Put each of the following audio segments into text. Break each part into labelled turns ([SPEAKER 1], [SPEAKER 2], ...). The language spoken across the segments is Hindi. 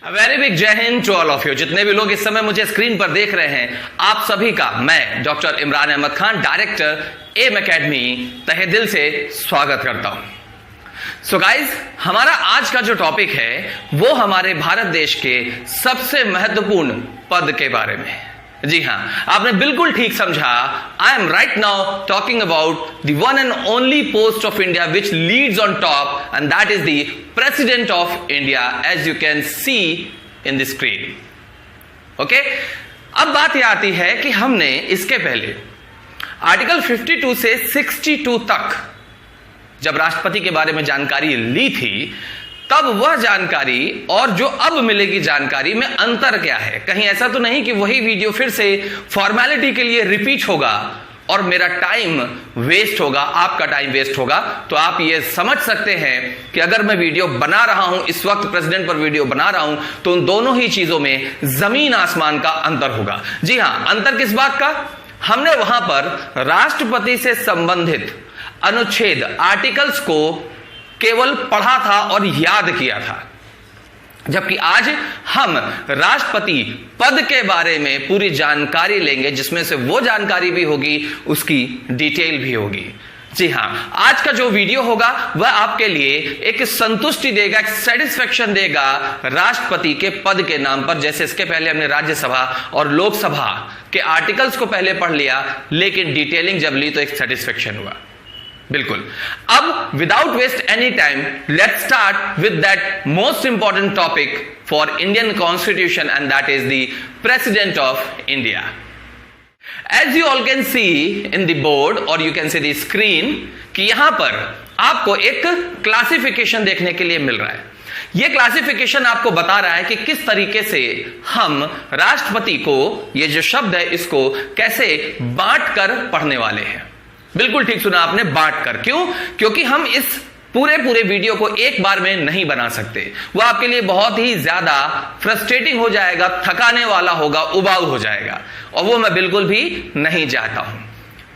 [SPEAKER 1] Very big Jai Hind to all of you. जितने भी लोग इस समय मुझे स्क्रीन पर देख रहे हैं, आप सभी का मैं doctor Imran Ahmad Khan, director M academy, तहे दिल से स्वागत करता हूं। सो गाइज, हमारा आज का जो टॉपिक है वो हमारे भारत देश के सबसे महत्वपूर्ण पद के बारे में है। जी हां, आपने बिल्कुल ठीक समझा। I am right now talking about the one and only post of India which leads on top, and that is the president of India, as you can see in the screen. Okay, अब बात यह आती है कि हमने इसके पहले आर्टिकल 52 से 62 तक जब राष्ट्रपति के बारे में जानकारी ली थी, तब वह जानकारी और जो अब मिलेगी जानकारी में अंतर क्या है। कहीं ऐसा तो नहीं कि वही वीडियो फिर से फॉर्मेलिटी के लिए रिपीट होगा और मेरा टाइम वेस्ट होगा, आपका टाइम वेस्ट होगा। तो आप ये समझ सकते हैं कि अगर मैं वीडियो बना रहा हूं, इस वक्त प्रेसिडेंट पर वीडियो बना रहा हूं, तो उन दोनों ही चीजों में जमीन आसमान का अंतर होगा। जी हां, अंतर किस बात का? हमने वहां पर राष्ट्रपति से संबंधित अनुच्छेद, आर्टिकल्स को केवल पढ़ा था और याद किया था, जबकि आज हम राष्ट्रपति पद के बारे में पूरी जानकारी लेंगे, जिसमें से वो जानकारी भी होगी, उसकी डिटेल भी होगी। जी हां, आज का जो वीडियो होगा वह आपके लिए एक संतुष्टि देगा, एक सेटिस्फेक्शन देगा राष्ट्रपति के पद के नाम पर। जैसे इसके पहले हमने राज्यसभा और लोकसभा के आर्टिकल्स को पहले पढ़ लिया, लेकिन डिटेलिंग जब ली तो एक सेटिस्फेक्शन हुआ। बिल्कुल। अब without waste any time, let's start with that most important topic for Indian constitution, and that is the president of India. As you all can see in the board और you can see the screen कि यहां पर आपको एक क्लासिफिकेशन देखने के लिए मिल रहा है। यह क्लासिफिकेशन आपको बता रहा है कि किस तरीके से हम राष्ट्रपति को, यह जो शब्द है, इसको कैसे बांट कर पढ़ने वाले हैं। बिल्कुल ठीक सुना आपने, बांट कर। क्यों? क्योंकि हम इस पूरे वीडियो को एक बार में नहीं बना सकते। वह आपके लिए बहुत ही ज्यादा फ्रस्ट्रेटिंग हो जाएगा, थकाने वाला होगा, उबाऊ हो जाएगा, और वो मैं बिल्कुल भी नहीं चाहता हूं।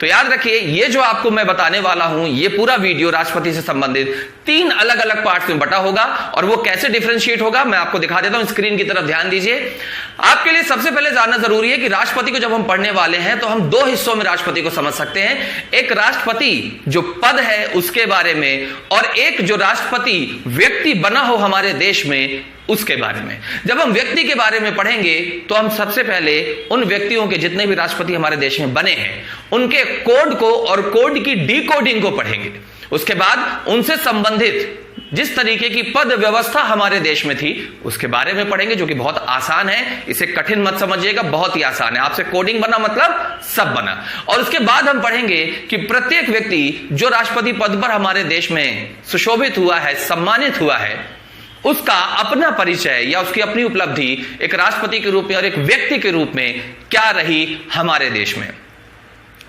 [SPEAKER 1] तो याद रखिए, ये जो आपको मैं बताने वाला हूं, ये पूरा वीडियो राष्ट्रपति से संबंधित 3 अलग अलग पार्ट्स में बटा होगा, और वो कैसे डिफरेंशिएट होगा मैं आपको दिखा देता हूं। स्क्रीन की तरफ ध्यान दीजिए। आपके लिए सबसे पहले जानना जरूरी है कि राष्ट्रपति को जब हम पढ़ने वाले हैं तो हम 2 हिस्सों में राष्ट्रपति को समझ सकते हैं। एक राष्ट्रपति जो पद है उसके बारे में, और एक जो राष्ट्रपति व्यक्ति बना हो हमारे देश में उसके बारे में। जब हम व्यक्ति के बारे में पढ़ेंगे तो हम सबसे पहले उन व्यक्तियों के, जितने भी राष्ट्रपति हमारे देश में बने हैं, उनके कोड को और कोड की डिकोडिंग को पढ़ेंगे। उसके बाद उनसे संबंधित जिस तरीके की पद व्यवस्था हमारे देश में थी उसके बारे में पढ़ेंगे, जो कि बहुत आसान है। इसे कठिन मत समझिएगा, बहुत ही आसान है। आपसे कोडिंग बना मतलब सब बना। और उसके बाद हम पढ़ेंगे कि प्रत्येक व्यक्ति जो राष्ट्रपति पद पर हमारे देश में सुशोभित हुआ है, सम्मानित हुआ है, उसका अपना परिचय या उसकी अपनी उपलब्धि एक राष्ट्रपति के रूप में और एक व्यक्ति के रूप में क्या रही हमारे देश में।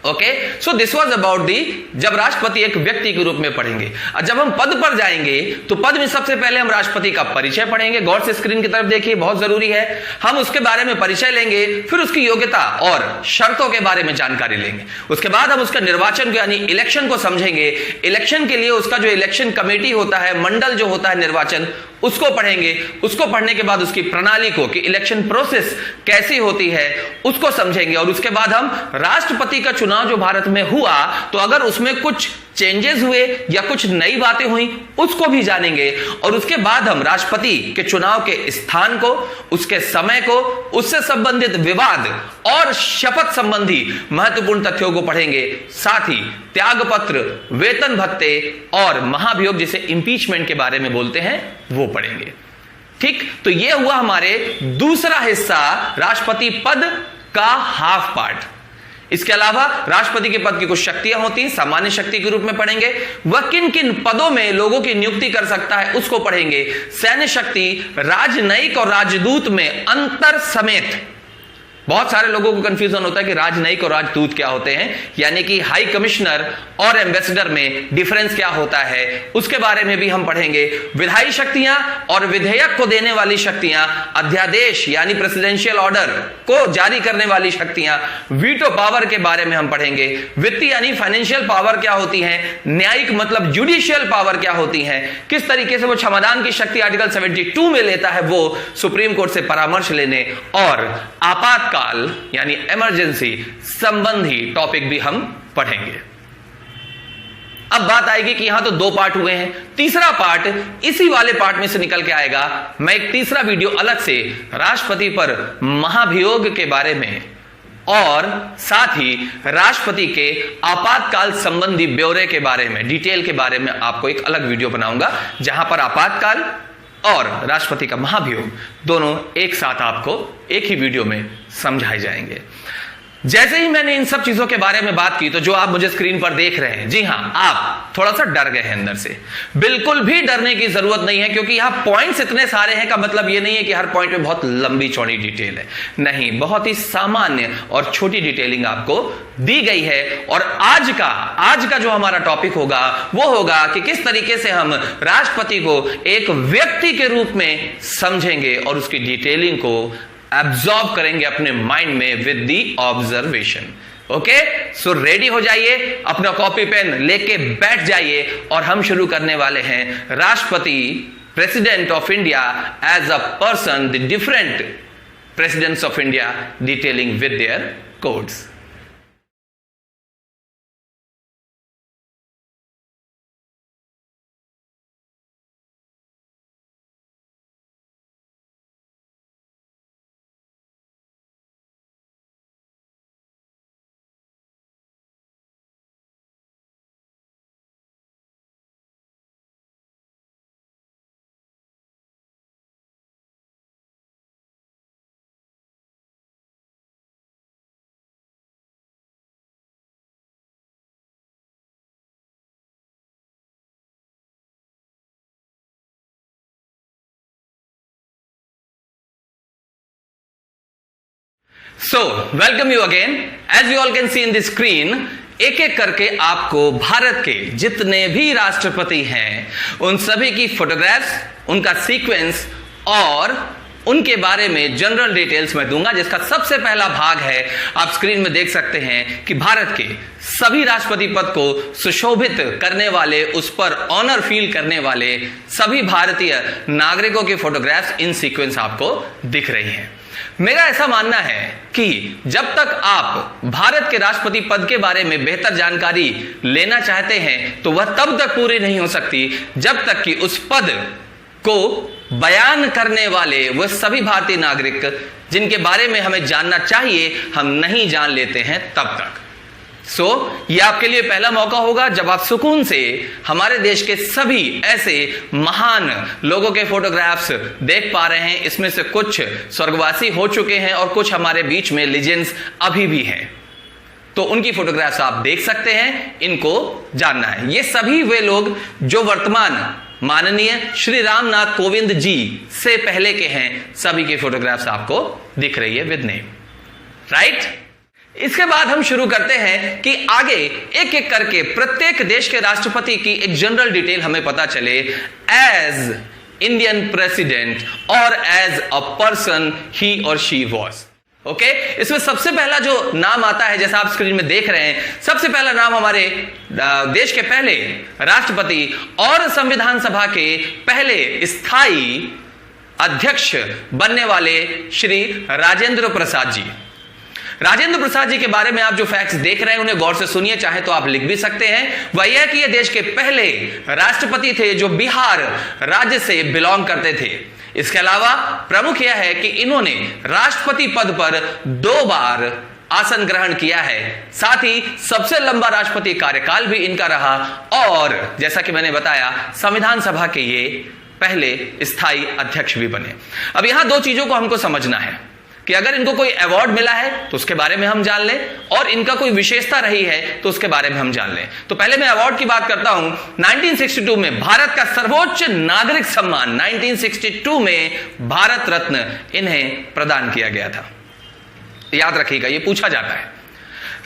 [SPEAKER 1] Okay, so this was about the, जब राष्ट्रपति एक व्यक्ति के रूप में पढ़ेंगे। और जब हम पद पर जाएंगे तो पद में सबसे पहले हम राष्ट्रपति का परिचय पढ़ेंगे। गौर से स्क्रीन की तरफ देखिए, बहुत जरूरी है। हम उसके बारे में परिचय लेंगे, फिर उसकी योग्यता और शर्तों के बारे में जानकारी लेंगे। उसके बाद हम उसका निर्वाचन को यानी इलेक्शन को समझेंगे। इलेक्शन के लिए उसका जो इलेक्शन कमेटी होता है, मंडल जो होता है निर्वाचन, उसको पढ़ेंगे। उसको पढ़ने के बाद उसकी प्रणाली को, कि इलेक्शन प्रोसेस कैसी होती है, उसको समझेंगे। और उसके बाद हम राष्ट्रपति का चुनाव जो भारत में हुआ, तो अगर उसमें कुछ चेंजेस हुए या कुछ नई बातें हुई, उसको भी जानेंगे। और उसके बाद हम राष्ट्रपति के चुनाव के स्थान को, उसके समय को, उससे संबंधित विवाद और शपथ संबंधी महत्वपूर्ण तथ्यों को पढ़ेंगे। साथ ही त्यागपत्र, वेतन भत्ते और महाभियोग, जिसे इंपीचमेंट के बारे में बोलते हैं, वो पढ़ेंगे। ठीक, तो यह हुआ हमारे दूसरा हिस्सा, राष्ट्रपति पद का हाफ पार्ट। इसके अलावा राष्ट्रपति के पद की कुछ शक्तियां होती हैं, सामान्य शक्ति के रूप में पढ़ेंगे। वह किन किन पदों में लोगों की नियुक्ति कर सकता है उसको पढ़ेंगे। सैन्य शक्ति, राजनयिक और राजदूत में अंतर समेत बहुत सारे लोगों को कंफ्यूजन होता है कि राजनयिक और राजदूत क्या होते हैं, यानी कि हाई कमिश्नर और एम्बेसडर में डिफरेंस क्या होता है, उसके बारे में भी हम पढ़ेंगे। विधायी शक्तियां और विधेयक को देने वाली शक्तियां, अध्यादेश यानी प्रेसिडेंशियल ऑर्डर को जारी करने वाली शक्तियां, वीटो पावर के बारे में हम पढ़ेंगे। वित्तीय यानी फाइनेंशियल पावर क्या होती है, न्यायिक मतलब जुडिशियल पावर क्या होती है, किस तरीके से वो क्षमादान की शक्ति आर्टिकल 72 में लेता है वो सुप्रीम कोर्ट से परामर्श लेने, और आपातकाल यानी इमरजेंसी संबंधी टॉपिक भी हम पढ़ेंगे। अब बात आएगी कि यहां तो 2 पार्ट हुए हैं, तीसरा पार्ट इसी वाले पार्ट में से निकल के आएगा। मैं एक तीसरा वीडियो अलग से राष्ट्रपति पर महाभियोग के बारे में और साथ ही राष्ट्रपति के आपातकाल संबंधी ब्यौरे के बारे में, डिटेल के बारे में आपको एक अलग वीडियो बनाऊंगा, जहां पर आपातकाल और राष्ट्रपति का महाभियोग दोनों एक साथ आपको एक ही वीडियो में समझाए जाएंगे। जैसे ही मैंने इन सब चीजों के बारे में बात की, तो जो आप मुझे स्क्रीन पर देख रहे हैं, जी हां, आप थोड़ा सा डर गए हैं अंदर से। बिल्कुल भी डरने की जरूरत नहीं है, क्योंकि यहां पॉइंट्स इतने सारे हैं का मतलब यह नहीं है कि हर पॉइंट में बहुत लंबी चौड़ी डिटेल है। नहीं, बहुत ही सामान्य और छोटी डिटेलिंग आपको दी गई है। और आज का जो हमारा टॉपिक होगा वो होगा कि किस तरीके से हम राष्ट्रपति को एक व्यक्ति के रूप में समझेंगे और उसकी डिटेलिंग को एब्जॉर्ब करेंगे अपने माइंड में with the observation. Okay, so ready हो जाइए, अपना कॉपी पेन लेके बैठ जाइए और हम शुरू करने वाले हैं राष्ट्रपति, president of India as a person, the different presidents of India detailing with their codes. So, welcome you again. As you all can see in the screen, एक एक करके आपको भारत के जितने भी राष्ट्रपति हैं उन सभी की फोटोग्राफ्स, उनका सीक्वेंस और उनके बारे में जनरल डिटेल्स मैं दूंगा, जिसका सबसे पहला भाग है, आप स्क्रीन में देख सकते हैं कि भारत के सभी राष्ट्रपति पद को सुशोभित करने वाले, उस पर ऑनर फील करने वाले सभी भारतीय नागरिकों के फोटोग्राफ्स इन सीक्वेंस आपको दिख रही हैं। मेरा ऐसा मानना है कि जब तक आप भारत के राष्ट्रपति पद के बारे में बेहतर जानकारी लेना चाहते हैं तो वह तब तक पूरी नहीं हो सकती जब तक कि उस पद को बयान करने वाले वह सभी भारतीय नागरिक जिनके बारे में हमें जानना चाहिए हम नहीं जान लेते हैं तब तक। यह आपके लिए पहला मौका होगा जब आप सुकून से हमारे देश के सभी ऐसे महान लोगों के फोटोग्राफ्स देख पा रहे हैं। इसमें से कुछ स्वर्गवासी हो चुके हैं और कुछ हमारे बीच में लीजेंड्स अभी भी हैं, तो उनकी फोटोग्राफ्स आप देख सकते हैं, इनको जानना है। ये सभी वे लोग जो वर्तमान माननीय श्री रामनाथ कोविंद जी से पहले के हैं, सभी की फोटोग्राफ्स आपको दिख रही है विद नेम, राइट। इसके बाद हम शुरू करते हैं कि आगे एक एक करके प्रत्येक देश के राष्ट्रपति की एक जनरल डिटेल हमें पता चले एज इंडियन प्रेसिडेंट और एज अ पर्सन ही और शी वॉज। ओके, इसमें सबसे पहला जो नाम आता है, जैसा आप स्क्रीन में देख रहे हैं, सबसे पहला नाम हमारे देश के पहले राष्ट्रपति और संविधान सभा के पहले स्थायी अध्यक्ष बनने वाले श्री राजेंद्र प्रसाद जी। राजेंद्र प्रसाद जी के बारे में आप जो फैक्ट्स देख रहे हैं उन्हें गौर से सुनिए, चाहे तो आप लिख भी सकते हैं। वह यह कि ये देश के पहले राष्ट्रपति थे जो बिहार राज्य से बिलोंग करते थे। इसके अलावा प्रमुख यह है कि इन्होंने राष्ट्रपति पद पर 2 बार आसन ग्रहण किया है, साथ ही सबसे लंबा राष्ट्रपति कार्यकाल भी इनका रहा, और जैसा कि मैंने बताया संविधान सभा के ये पहले स्थायी अध्यक्ष भी बने। अब यहां 2 चीजों को हमको समझना है कि अगर इनको कोई अवार्ड मिला है तो उसके बारे में हम जान लें, और इनका कोई विशेषता रही है तो उसके बारे में हम जान लें। तो पहले मैं अवार्ड की बात करता हूं। 1962 में भारत का सर्वोच्च नागरिक सम्मान 1962 में भारत रत्न इन्हें प्रदान किया गया था। याद रखिएगा, ये पूछा जाता है।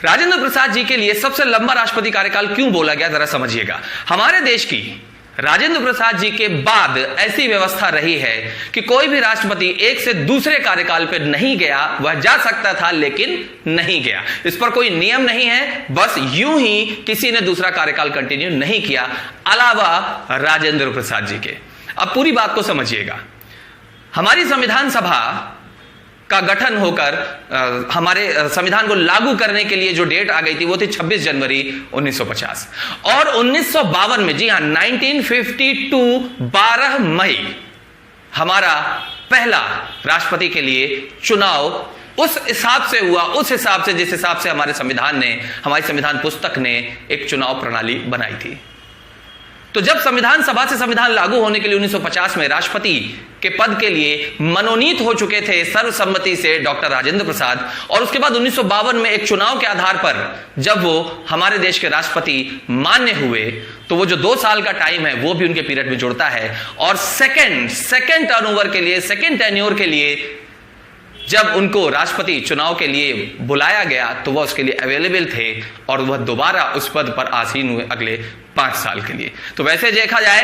[SPEAKER 1] राजेंद्र प्रसाद जी के लिए सबसे लंबा राष्ट्रपति कार्यकाल क्यों बोला गया, जरा समझिएगा। हमारे देश की राजेंद्र प्रसाद जी के बाद ऐसी व्यवस्था रही है कि कोई भी राष्ट्रपति एक से दूसरे कार्यकाल पर नहीं गया, वह जा सकता था लेकिन नहीं गया। इस पर कोई नियम नहीं है, बस यूं ही किसी ने दूसरा कार्यकाल कंटिन्यू नहीं किया अलावा राजेंद्र प्रसाद जी के। अब पूरी बात को समझिएगा। हमारी संविधान सभा का गठन होकर हमारे संविधान को लागू करने के लिए जो डेट आ गई थी वो थी 26 जनवरी 1950 और 1952 में, जी हां 1952 12 मई हमारा पहला राष्ट्रपति के लिए चुनाव उस हिसाब से हुआ, उस हिसाब से जिस हिसाब से हमारे संविधान ने, हमारी संविधान पुस्तक ने एक चुनाव प्रणाली बनाई थी। तो जब संविधान सभा से संविधान लागू होने के लिए 1950 में राष्ट्रपति के पद के लिए मनोनीत हो चुके थे सर्वसम्मति से डॉक्टर राजेंद्र प्रसाद, और उसके बाद 1952 में एक चुनाव के आधार पर जब वो हमारे देश के राष्ट्रपति मान्य हुए, तो वो जो 2 साल का टाइम है वो भी उनके पीरियड में जुड़ता है। और सेकेंड टर्नओवर के लिए, सेकेंड टेन्योर के लिए जब उनको राष्ट्रपति चुनाव के लिए बुलाया गया तो वह उसके लिए अवेलेबल थे और वह दोबारा उस पद पर आसीन हुए अगले 5 साल के लिए। तो वैसे देखा जाए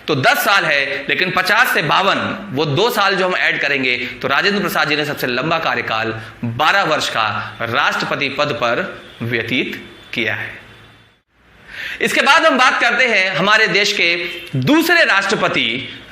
[SPEAKER 1] तो 10 साल है, लेकिन 50 से 52 वो 2 साल जो हम ऐड करेंगे तो राजेंद्र प्रसाद जी ने सबसे लंबा कार्यकाल 12 वर्ष का राष्ट्रपति पद पर व्यतीत किया है। इसके बाद हम बात करते हैं हमारे देश के दूसरे राष्ट्रपति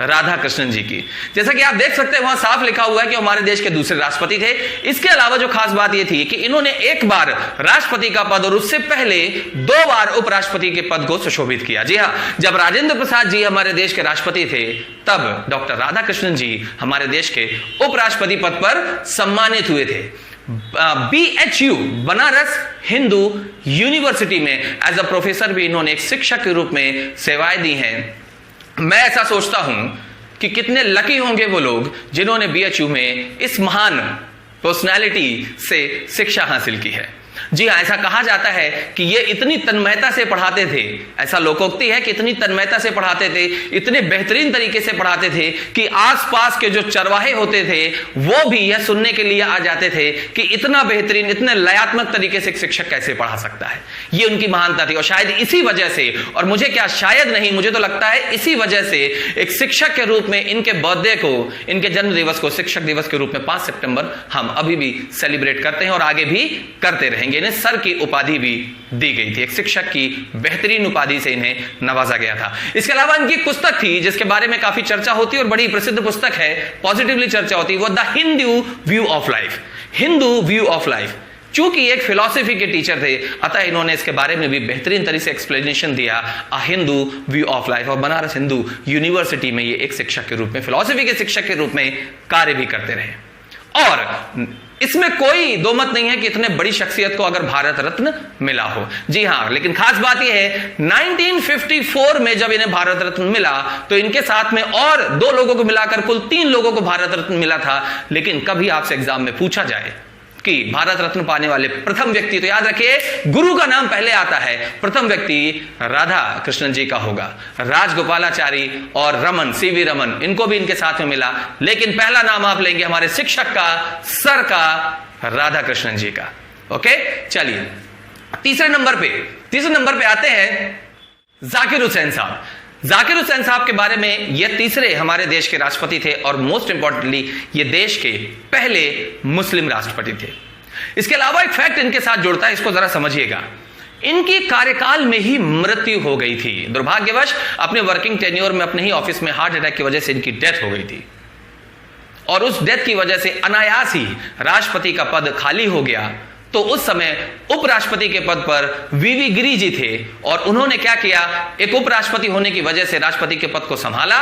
[SPEAKER 1] राधाकृष्णन जी की। जैसा कि आप देख सकते हैं वहां साफ लिखा हुआ है कि हमारे देश के दूसरे राष्ट्रपति थे। इसके अलावा जो खास बात यह थी कि इन्होंने एक बार राष्ट्रपति का पद और उससे पहले 2 बार उपराष्ट्रपति के पद को सुशोभित किया। जी हां, जब राजेंद्र प्रसाद जी हमारे देश के राष्ट्रपति थे तब डॉक्टर राधाकृष्णन जी हमारे देश के उपराष्ट्रपति पद पर सम्मानित हुए थे। BHU बनारस हिंदू यूनिवर्सिटी में एज अ प्रोफेसर भी इन्होंने एक शिक्षक के रूप में सेवाएं दी हैं। मैं ऐसा सोचता हूं कि कितने लकी होंगे वो लोग जिन्होंने BHU में इस महान पर्सनालिटी से शिक्षा हासिल की है। जी हाँ, ऐसा कहा जाता है कि ये इतनी तन्मयता से पढ़ाते थे, ऐसा लोकोक्ति है कि इतनी तन्मयता से पढ़ाते थे, इतने बेहतरीन तरीके से पढ़ाते थे कि आसपास के जो चरवाहे होते थे वो भी यह सुनने के लिए आ जाते थे कि इतना बेहतरीन, इतने लयात्मक तरीके से एक शिक्षक कैसे पढ़ा सकता है। ये उनकी महानता थी और शायद इसी वजह से, और मुझे क्या शायद नहीं, मुझे तो लगता है इसी वजह से एक शिक्षक के रूप में इनके बर्थडे को, इनके जन्म दिवस को शिक्षक दिवस के रूप में 5 सितंबर हम अभी भी सेलिब्रेट करते हैं और आगे भी करते रहेंगे। इन्हें सर की उपाधि भी दी गई थी, एक शिक्षक की बेहतरीन उपाधि से इन्हें नवाजा गया था। इसके अलावा इनकी एक पुस्तक थी जिसके बारे में काफी चर्चा होती है और बड़ी प्रसिद्ध पुस्तक है, पॉजिटिवली चर्चा होती है, वो the Hindu view of life. Hindu view of life, चूंकि एक फिलॉसफी के टीचर थे अतः इन्होंने इसके बारे में भी बेहतरीन तरीके से एक्सप्लेनेशन दिया, अ हिंदू व्यू ऑफ लाइफ। और बनारस हिंदू यूनिवर्सिटी में ये एक शिक्षक के रूप में, फिलॉसफी के शिक्षक के रूप में कार्य भी करते रहे। और इसमें कोई दो मत नहीं है कि इतने बड़ी शख्सियत को अगर भारत रत्न मिला हो। जी हां, लेकिन खास बात यह है 1954 में जब इन्हें भारत रत्न मिला तो इनके साथ में और 2 लोगों को मिलाकर कुल 3 लोगों को भारत रत्न मिला था। लेकिन कभी आपसे एग्जाम में पूछा जाए कि भारत रत्न पाने वाले प्रथम व्यक्ति, तो याद रखिए गुरु का नाम पहले आता है, प्रथम व्यक्ति राधा कृष्णन जी का होगा। राजगोपालाचारी और रमन, सीवी रमन, इनको भी इनके साथ में मिला, लेकिन पहला नाम आप लेंगे हमारे शिक्षक का, सर का, राधा कृष्णन जी का। ओके, चलिए तीसरे नंबर पे आते हैं जाकिर हुसैन साहब। जाकिर हुसैन साहब के बारे में, ये तीसरे हमारे देश के राष्ट्रपति थे और मोस्ट इंपॉर्टेंटली ये देश के पहले मुस्लिम राष्ट्रपति थे। इसके अलावा एक फैक्ट इनके साथ जुड़ता है, इसको जरा समझिएगा। इनकी कार्यकाल में ही मृत्यु हो गई थी। दुर्भाग्यवश अपने वर्किंग टेन्योर में, अपने ही ऑफिस में हार्ट अटैक की वजह से इनकी डेथ हो गई थी और उस डेथ की वजह से अनायास ही राष्ट्रपति का पद खाली हो गया। तो उस समय उपराष्ट्रपति के पद पर वीवी गिरी जी थे और उन्होंने क्या किया, एक उपराष्ट्रपति होने की वजह से राष्ट्रपति के पद को संभाला,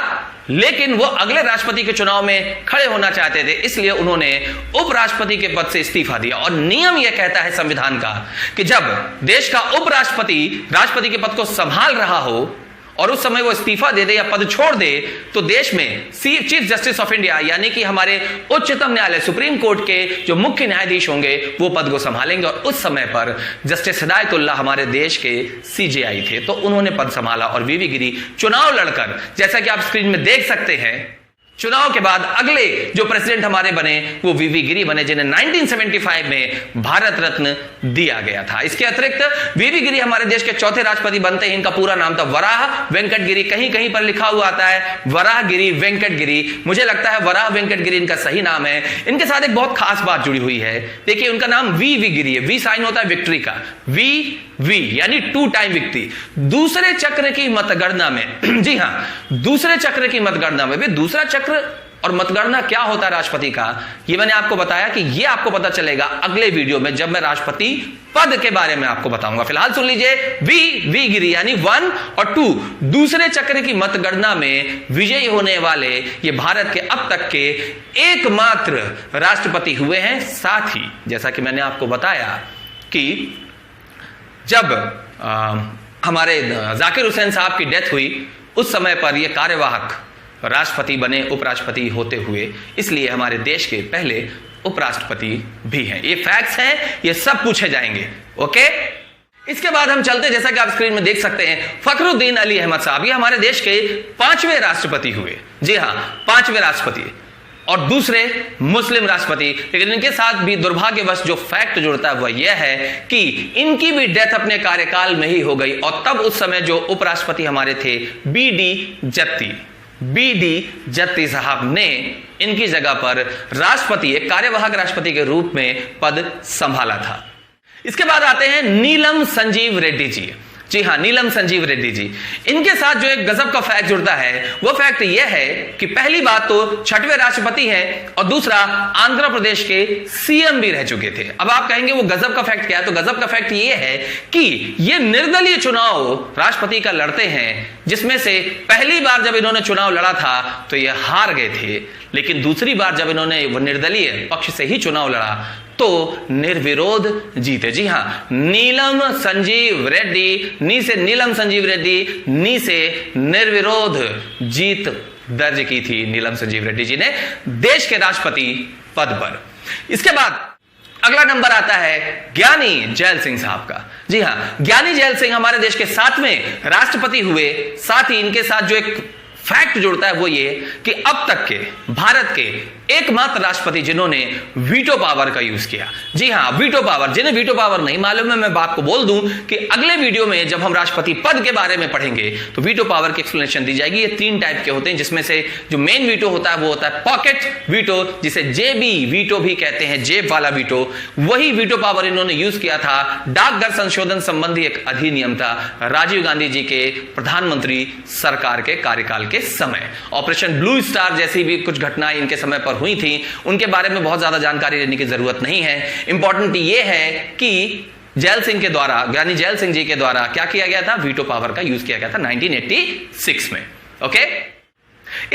[SPEAKER 1] लेकिन वो अगले राष्ट्रपति के चुनाव में खड़े होना चाहते थे, इसलिए उन्होंने उपराष्ट्रपति के पद से इस्तीफा दिया। और नियम यह कहता है संविधान का कि जब देश का उपराष्ट्रपति राष्ट्रपति के पद को संभाल रहा हो और उस समय वो इस्तीफा दे दे या पद छोड़ दे तो देश में चीफ जस्टिस ऑफ इंडिया यानी कि हमारे उच्चतम न्यायालय सुप्रीम कोर्ट के जो मुख्य न्यायाधीश होंगे वो पद को संभालेंगे। और उस समय पर जस्टिस हिदायतुल्लाह हमारे देश के CJI थे, तो उन्होंने पद संभाला और वीवी गिरी चुनाव लड़कर, जैसा कि आप स्क्रीन में देख सकते हैं, चुनाव के बाद अगले जो प्रेसिडेंट हमारे बने वो वीवी गिरी बने, जिन्हें 1975 में भारत रत्न दिया गया था। इसके अतिरिक्त वीवी गिरी हमारे देश के चौथे राष्ट्रपति बनते हैं। इनका पूरा नाम था वराह वेंकट गिरी। कहीं कहीं पर लिखा हुआ आता है वराह गिरी वेंकट गिरी। मुझे लगता है वराह वेंकट गिरी इनका सही नाम है। इनके साथ एक बहुत खास बात जुड़ी हुई है। देखिए, उनका नाम वीवी गिरी है। वी साइन होता है विक्ट्री का, वी यानी 2 टाइम विक्ट्री। दूसरे चक्र की मतगणना में जी हां, दूसरे चक्र की मतगणना में भी दूसरा चक्र और मतगणना क्या होता है राष्ट्रपति का, ये मैंने आपको बताया कि ये आपको पता चलेगा अगले वीडियो में जब मैं राष्ट्रपति पद के बारे में आपको बताऊंगा। फिलहाल सुन लीजिए, वी गिरी यानी 1 और 2 दूसरे चक्र की मतगणना में विजयी होने वाले ये भारत के अब तक के एकमात्र राष्ट्रपति हुए हैं। साथ ही जैसा कि मैंने आपको बताया कि जब हमारे जाकिर हुसैन साहब की डेथ हुई उस समय पर ये कार्यवाहक राष्ट्रपति बने, उपराष्ट्रपति होते हुए, इसलिए हमारे देश के पहले उपराष्ट्रपति भी हैं। ये फैक्ट्स हैं, ये सब पूछे जाएंगे। ओके, इसके बाद हम चलते, जैसा कि आप स्क्रीन में देख सकते हैं, फखरुद्दीन अली अहमद साहब। ये हमारे देश के 5वें राष्ट्रपति हुए। जी हां, 5वें राष्ट्रपति और दूसरे मुस्लिम राष्ट्रपति। लेकिन इनके साथ भी दुर्भाग्यवश जो फैक्ट जुड़ता है वह यह है कि इनकी भी डेथ अपने कार्यकाल में ही हो गई। और तब उस समय जो उपराष्ट्रपति हमारे थे बीडी जत्ती साहब ने इनकी जगह पर राष्ट्रपति, एक कार्यवाहक राष्ट्रपति के रूप में पद संभाला था। इसके बाद आते हैं नीलम संजीव रेड्डी जी। जी हां, नीलम संजीव रेड्डी जी। इनके साथ जो एक गजब का फैक्ट जुड़ता है वो फैक्ट यह है कि पहली बात तो 6वें राष्ट्रपति हैं और दूसरा आंध्र प्रदेश के सीएम भी रह चुके थे। अब आप कहेंगे वो गजब का फैक्ट क्या है, तो गजब का फैक्ट ये है कि ये निर्दलीय चुनाव राष्ट्रपति का लड़ते हैं, जिसमें से पहली बार जब इन्होंने चुनाव लड़ा था तो ये हार गए थे, लेकिन दूसरी बार जब इन्होंने वो निर्दलीय पक्ष से ही चुनाव लड़ा तो निर्विरोध जीते। जी हां, नीलम संजीव रेड्डी, नी से नीलम संजीव रेड्डी, नी से निर्विरोध जीत दर्ज की थी नीलम संजीव रेड्डी जी ने देश के राष्ट्रपति पद पर। इसके बाद अगला नंबर आता है ज्ञानी जैल सिंह साहब का। जी हां, ज्ञानी जैल सिंह हमारे देश के 7वें राष्ट्रपति हुए। साथ ही इनके साथ जो एक फैक्ट जुड़ता है वो ये कि अब तक के भारत के एकमात्र राष्ट्रपति जिन्होंने वीटो पावर का यूज किया। जी हां, वीटो पावर। जिन्हें वीटो पावर नहीं मालूम है, मैं बात को बोल दूं कि अगले वीडियो में जब हम राष्ट्रपति पद के बारे में पढ़ेंगे तो वीटो पावर की एक्सप्लेनेशन दी जाएगी। ये 3 टाइप के होते हैं, जिसमें से जो मेन वीटो होता है वो होता है पॉकेट वीटो, जिसे जेबी वीटो भी कहते हैं, जेब वाला वीटो। वही वीटो पावर इन्होंने यूज किया था। डाकघर संशोधन संबंधी एक अधिनियम था राजीव गांधी जी के प्रधानमंत्री सरकार के कार्यकाल के समय। ऑपरेशन ब्लू स्टार जैसी भी कुछ घटनाएं इनके समय पर हुई थी, उनके बारे में बहुत ज्यादा जानकारी लेने की जरूरत नहीं है। इंपॉर्टेंट ये है कि जैल सिंह के द्वारा, यानी जैल सिंह जी के द्वारा क्या किया गया था, वीटो पावर का यूज किया गया था 1986 में। ओके,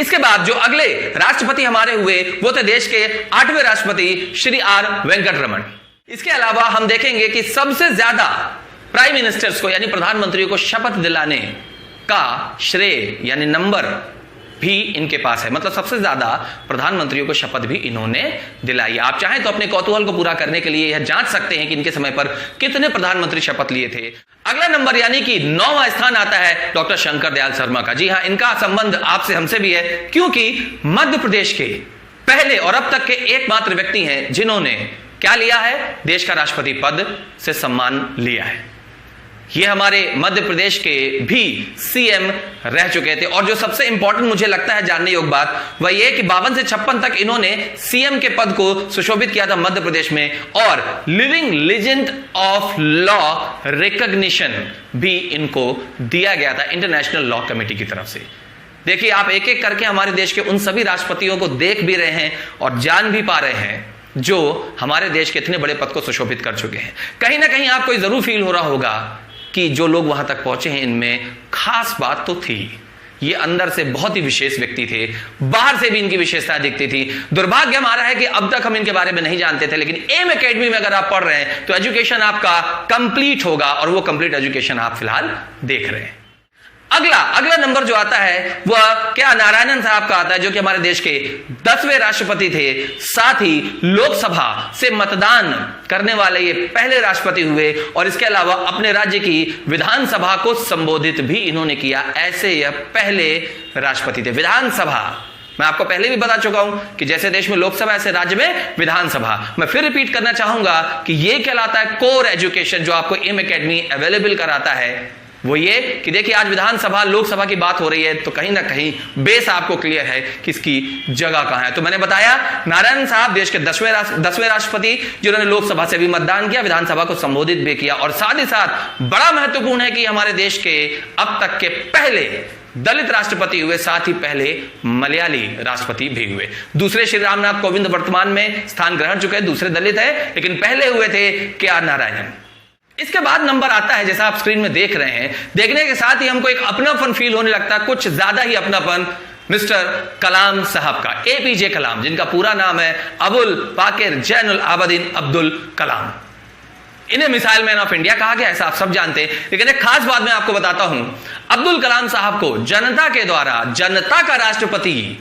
[SPEAKER 1] इसके बाद जो अगले राष्ट्रपति हमारे हुए वो थे देश के 8वें राष्ट्रपति श्री आर वेंकट रमन। इसके अलावा हम देखेंगे कि सबसे ज्यादा प्राइम मिनिस्टर्स को यानी प्रधानमंत्रियों को शपथ दिलाने का श्रेय यानी नंबर भी इनके पास है। मतलब सबसे ज्यादा प्रधानमंत्रियों को शपथ भी इन्होंने दिलाई। आप चाहें तो अपने कौतूहल को पूरा करने के लिए यह जांच सकते हैं कि इनके समय पर कितने प्रधानमंत्री शपथ लिए थे। अगला नंबर यानी कि 9वां स्थान आता है डॉक्टर शंकर दयाल शर्मा का। जी हां, इनका संबंध आपसे हमसे भी है, क्योंकि मध्य प्रदेश के पहले और अब तक के एकमात्र व्यक्ति हैं जिन्होंने क्या लिया है, देश का राष्ट्रपति पद से सम्मान लिया है। ये हमारे मध्य प्रदेश के भी सीएम रह चुके थे। और जो सबसे इंपॉर्टेंट मुझे लगता है जानने योग्य बात वह यह कि 52 से 56 तक इन्होंने सीएम के पद को सुशोभित किया था मध्य प्रदेश में, और living legend of law recognition भी इनको दिया गया था इंटरनेशनल लॉ कमेटी की तरफ से। देखिए, आप एक एक करके हमारे देश के उन सभी राष्ट्रपतियों को देख भी रहे हैं और जान भी पा रहे हैं जो हमारे देश के इतने बड़े पद को सुशोभित कर चुके हैं। कहीं ना कहीं आपको जरूर फील हो रहा होगा कि जो लोग वहां तक पहुंचे हैं इनमें खास बात तो थी। ये अंदर से बहुत ही विशेष व्यक्ति थे, बाहर से भी इनकी विशेषताएं दिखती थी। दुर्भाग्य हमारा है कि अब तक हम इनके बारे में नहीं जानते थे, लेकिन एम एकेडमी में अगर आप पढ़ रहे हैं तो एजुकेशन आपका कंप्लीट होगा, और वो कंप्लीट एजुकेशन आप फिलहाल देख रहे हैं। अगला नंबर जो आता है वह क्या नारायणन साहब का आता है, जो कि हमारे देश के 10वें राष्ट्रपति थे। साथ ही लोकसभा से मतदान करने वाले ये पहले राष्ट्रपति हुए, और इसके अलावा अपने राज्य की विधानसभा को संबोधित भी इन्होंने किया। ऐसे यह पहले राष्ट्रपति थे। विधानसभा मैं आपको पहले भी बता चुका हूं कि जैसे देश में लोकसभा ऐसे राज्य में विधानसभा। मैं फिर रिपीट करना चाहूंगा कि यह कहलाता है कोर एजुकेशन जो आपको एम एकेडमी अवेलेबल कराता है। वो ये कि देखिए आज विधानसभा लोकसभा की बात हो रही है तो कहीं ना कहीं बेस आपको क्लियर है कि इसकी जगह कहां है। तो मैंने बताया नारायण साहब देश के 10वें राष्ट्रपति जिन्होंने लोकसभा से भी मतदान किया, विधानसभा को संबोधित भी किया, और साथ ही साथ बड़ा महत्वपूर्ण है कि हमारे देश के अब तक के पहले दलित राष्ट्रपति हुए, साथ ही पहले मलयाली राष्ट्रपति भी हुए। दूसरे श्री रामनाथ कोविंद वर्तमान में स्थान ग्रहण चुके हैं, दूसरे दलित है, लेकिन पहले हुए थे के.आर. नारायणन। इसके बाद नंबर आता है जैसा आप स्क्रीन में देख रहे हैं, देखने के साथ ही हमको एक अपनापन फील होने लगता है, कुछ ज्यादा ही अपनापन मिस्टर कलाम साहब का, एपीजे कलाम, जिनका पूरा नाम है अबुल पाकिर जैनुल आबदीन अब्दुल कलाम। इन्हें मिसाइल मैन ऑफ इंडिया कहा गया, ऐसा आप सब जानते हैं, लेकिन एक खास बात मैं आपको बताता हूं, अब्दुल कलाम साहब को जनता के द्वारा जनता का राष्ट्रपति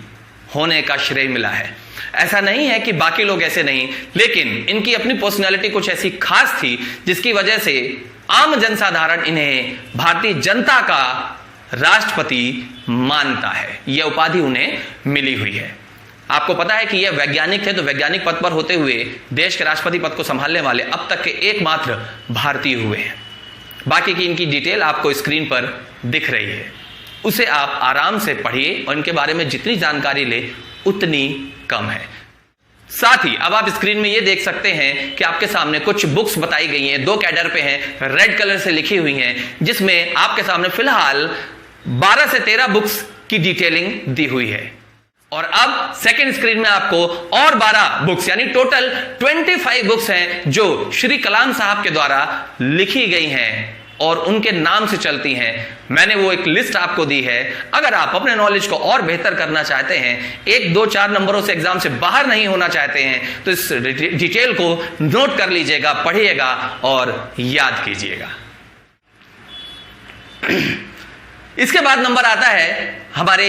[SPEAKER 1] होने का श्रेय मिला है। ऐसा नहीं है कि बाकी लोग ऐसे नहीं, लेकिन इनकी अपनी पर्सनालिटी कुछ ऐसी खास थी जिसकी वजह से आम जनसाधारण इन्हें भारतीय जनता का राष्ट्रपति मानता है। यह उपाधि उन्हें मिली हुई है। आपको पता है कि यह वैज्ञानिक थे, तो वैज्ञानिक पद पर होते हुए देश के राष्ट्रपति पद को संभालने वाले अब तक के एकमात्र भारतीय हुए हैं। बाकी की इनकी डिटेल आपको स्क्रीन पर दिख रही है, उसे आप आराम से पढ़िए और इनके बारे में जितनी जानकारी ले उतनी कम है। साथ ही अब आप स्क्रीन में ये देख सकते हैं कि आपके सामने कुछ बुक्स बताई गई हैं, 2 कैडर पे हैं, रेड कलर से लिखी हुई हैं, जिसमें आपके सामने फिलहाल 12 से 13 बुक्स की डिटेलिंग दी हुई है। और अब सेकंड स्क्रीन में आपको और 12 बुक्स यानी टोटल 25 बुक्स हैं जो श्री कलाम साहब के द्वारा लिखी गई हैं और उनके नाम से चलती हैं। मैंने वो एक लिस्ट आपको दी है। अगर आप अपने नॉलेज को और बेहतर करना चाहते हैं, 1, 2, 4 नंबरों से एग्जाम से बाहर नहीं होना चाहते हैं, तो इस डिटेल को नोट कर लीजिएगा, पढ़िएगा और याद कीजिएगा। इसके बाद नंबर आता है हमारे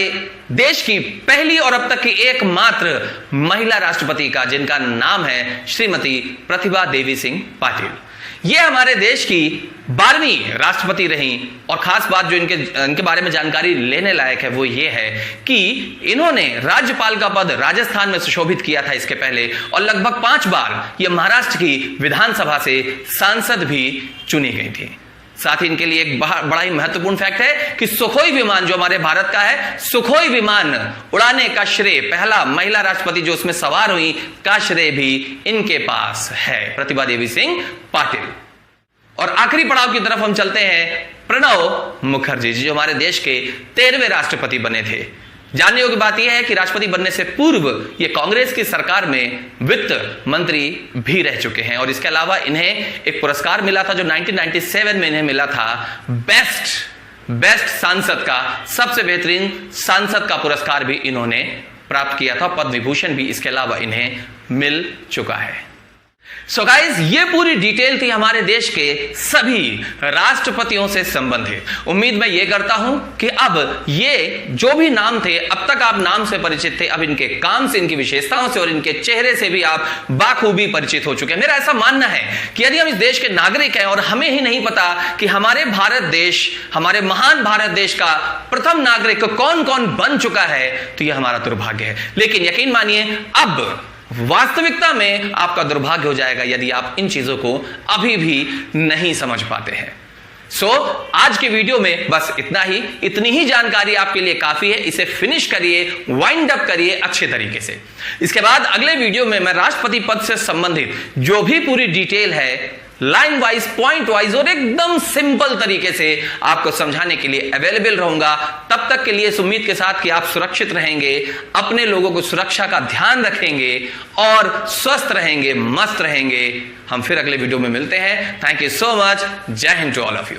[SPEAKER 1] देश की पहली और अब तक की एकमात्र महिला राष्ट्रपति का, जिनका नाम है श्रीमती प्रतिभा देवी सिंह पाटिल। ये हमारे देश की 12वीं राष्ट्रपति रही, और खास बात जो इनके बारे में जानकारी लेने लायक है वो ये है कि इन्होंने राज्यपाल का पद राजस्थान में सुशोभित किया था इसके पहले, और लगभग 5 बार ये महाराष्ट्र की विधानसभा से सांसद भी चुनी गई थी। साथ ही इनके लिए एक बड़ा ही महत्वपूर्ण फैक्ट है कि सुखोई विमान जो हमारे भारत का है, सुखोई विमान उड़ाने का श्रेय, पहला महिला राष्ट्रपति जो उसमें सवार हुई का श्रेय भी इनके पास है, प्रतिभा देवी सिंह पाटिल। और आखिरी पड़ाव की तरफ हम चलते हैं, प्रणब मुखर्जी जी जो हमारे देश के 13वें राष्ट्रपति बने थे। जानने योग्य बात यह है कि राष्ट्रपति बनने से पूर्व ये कांग्रेस की सरकार में वित्त मंत्री भी रह चुके हैं, और इसके अलावा इन्हें एक पुरस्कार मिला था जो 1997 में इन्हें मिला था, बेस्ट सांसद का, सबसे बेहतरीन सांसद का पुरस्कार भी इन्होंने प्राप्त किया था। पद्म विभूषण भी इसके अलावा इन्हें मिल चुका है। सो गाइस, ये पूरी डिटेल थी हमारे देश के सभी राष्ट्रपतियों से संबंधित। उम्मीद मैं ये करता हूं कि अब ये जो भी नाम थे, अब तक आप नाम से परिचित थे, अब इनके काम से, इनकी विशेषताओं से और इनके चेहरे से भी आप बाखूबी परिचित हो चुके हैं। मेरा ऐसा मानना है कि यदि हम इस देश के नागरिक हैं और हमें ही नहीं पता कि हमारे भारत देश, हमारे महान भारत देश का प्रथम नागरिक कौन कौन बन चुका है, तो यह हमारा दुर्भाग्य है। लेकिन यकीन मानिए, अब वास्तविकता में आपका दुर्भाग्य हो जाएगा यदि आप इन चीजों को अभी भी नहीं समझ पाते हैं। आज की वीडियो में बस इतना ही, इतनी ही जानकारी आपके लिए काफी है। इसे फिनिश करिए, वाइंड अप करिए अच्छे तरीके से। इसके बाद अगले वीडियो में मैं राष्ट्रपति पद से संबंधित जो भी पूरी डिटेल है, लाइन वाइज, पॉइंट वाइज और एकदम सिंपल तरीके से आपको समझाने के लिए अवेलेबल रहूंगा। तब तक के लिए इस उम्मीद के साथ कि आप सुरक्षित रहेंगे, अपने लोगों को सुरक्षा का ध्यान रखेंगे और स्वस्थ रहेंगे, मस्त रहेंगे। हम फिर अगले वीडियो में मिलते हैं। Thank you so much. जय Hind to all of you.